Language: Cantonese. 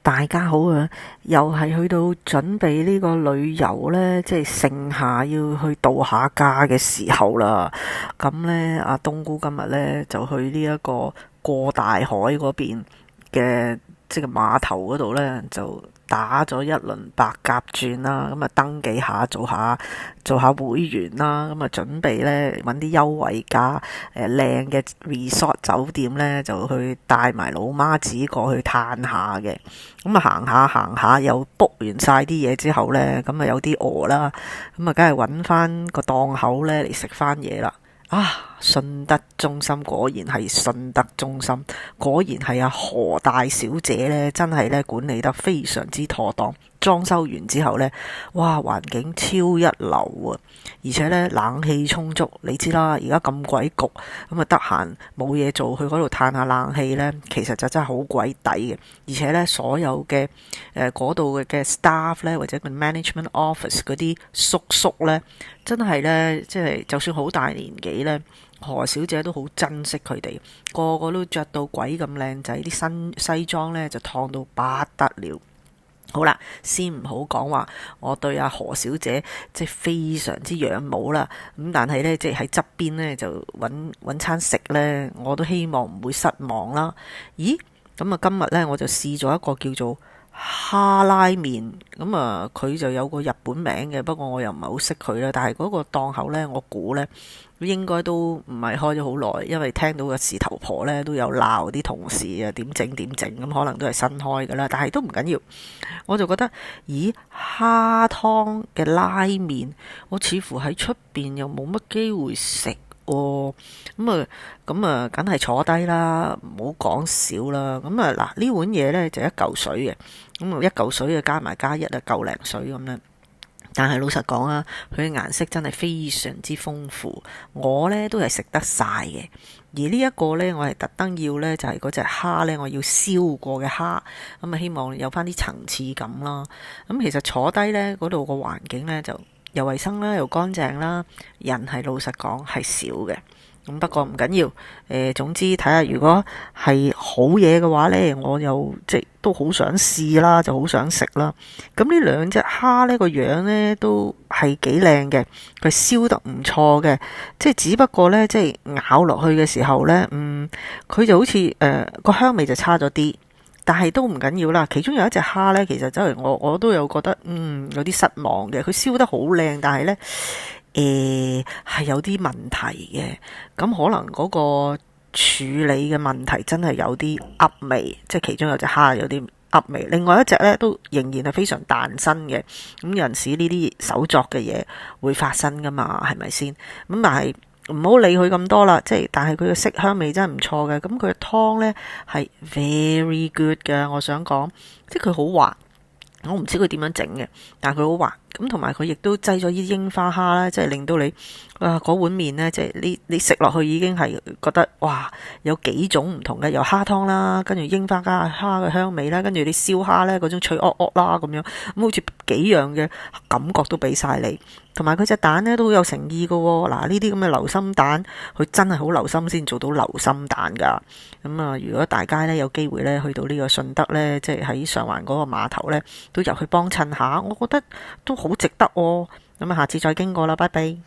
大家好啊！又係去到準備呢個旅遊呢，即係盛夏要去度下假嘅時候啦。咁呢，阿冬菇今日呢就去呢一個過大海嗰邊嘅即係碼頭嗰度呢，就打咗一輪白鴿轉啦。咁啊登記下做下會員啦。咁啊準備呢揾啲優惠價靚嘅 resort 酒店呢，就去帶埋老媽子過去嘆下嘅。咁啊行下又 book 完晒啲嘢之後呢，咁啊有啲餓啦，咁啊梗係揾翻個檔口呢嚟食翻嘢啦。信德中心果然係信德中心，果然係阿何大小姐呢，真係呢管理得非常之妥當。裝修完之後呢，哇，環境超一流啊！而且呢，冷氣充足，你知啦，而家咁鬼焗，咁啊得閒冇嘢做，去嗰度嘆下冷氣呢，其實就真係好鬼抵嘅。而且呢，所有嘅嗰度嘅 staff 呢，或者個 management office 嗰啲叔叔呢，真係呢，即係就算好大年紀呢，何小姐都好珍惜佢哋，個個都着到鬼咁靚仔，啲新西裝呢就燙到不得了。好啦，先唔好講話，我對阿何小姐即係非常之仰慕啦。咁但係呢，即係喺側邊呢，就揾餐食呢，我都希望唔會失望啦。咦？咁啊，今日呢，我就試咗一個叫做哈拉麵，咁啊佢就有個日本名嘅，不過我又唔係好識佢啦。但係嗰個檔口呢，我估呢應該都唔係開咗好耐，因為聽到個事頭婆呢都有鬧啲同事啊點整，咁可能都係新開噶啦。但係都唔緊要，我就覺得咦，蝦湯嘅拉麵，我似乎喺出邊又冇乜機會食。咁啊，梗係坐低啦，唔好講少啦。咁啊，嗱，呢碗嘢呢就一嚿水嘅，咁啊一嚿水啊加一啊嚿零水咁樣。但係老實講啊，佢嘅顏色真係非常之豐富，我呢都係食得晒嘅。而呢一個呢，我係特登要呢，就係嗰隻蝦呢，我要燒過嘅蝦，咁啊希望有翻啲層次感啦。咁其實坐低呢嗰度個環境呢，就又衛生啦，又乾淨啦，人係老實講係少嘅。咁不過唔緊要，總之睇下如果係好嘢嘅話呢，我又即係都好想試啦，就好想食啦。咁呢兩隻蝦呢個樣呢都係幾靚嘅，佢燒得唔錯嘅，即係只不過呢，即係咬落去嘅時候呢，佢就好似個香味就差咗啲。但係都唔緊要啦，其中有一隻蝦呢，其實真係我都有覺得有啲失望嘅，佢燒得好靚，但係呢係有啲問題嘅，咁可能嗰個處理嘅問題真係有啲噏味，即係其中有隻蝦有啲噏味，另外一隻呢都仍然係非常彈身嘅，咁有陣時呢啲手作嘅嘢會發生噶嘛，係咪先？咁但係唔好理佢咁多啦，即係但係佢嘅色香味真係唔錯嘅，咁佢嘅湯呢係 very good 嘅，我想講，即係佢好滑。我唔知佢點樣整嘅，但係佢好滑，咁同埋佢亦都擠咗啲櫻花蝦啦，即係令到你嗰碗麵呢，即係你食落去已經係覺得哇，有幾種唔同嘅，有蝦湯啦，跟住櫻花加蝦嘅香味啦，跟住你燒蝦呢嗰種脆噏噏啦咁樣，咁好似幾樣嘅感覺都俾晒你。同埋佢隻蛋呢都好有誠意㗎喎，嗱呢啲咁嘅流心蛋，佢真係好留心先做到流心蛋噶。咁啊，如果大家呢有機會呢去到呢個順德呢，即係喺上環嗰個碼頭呢，都入去幫襯下，我覺得都好值得喎。咁啊，下次再經過啦，拜拜。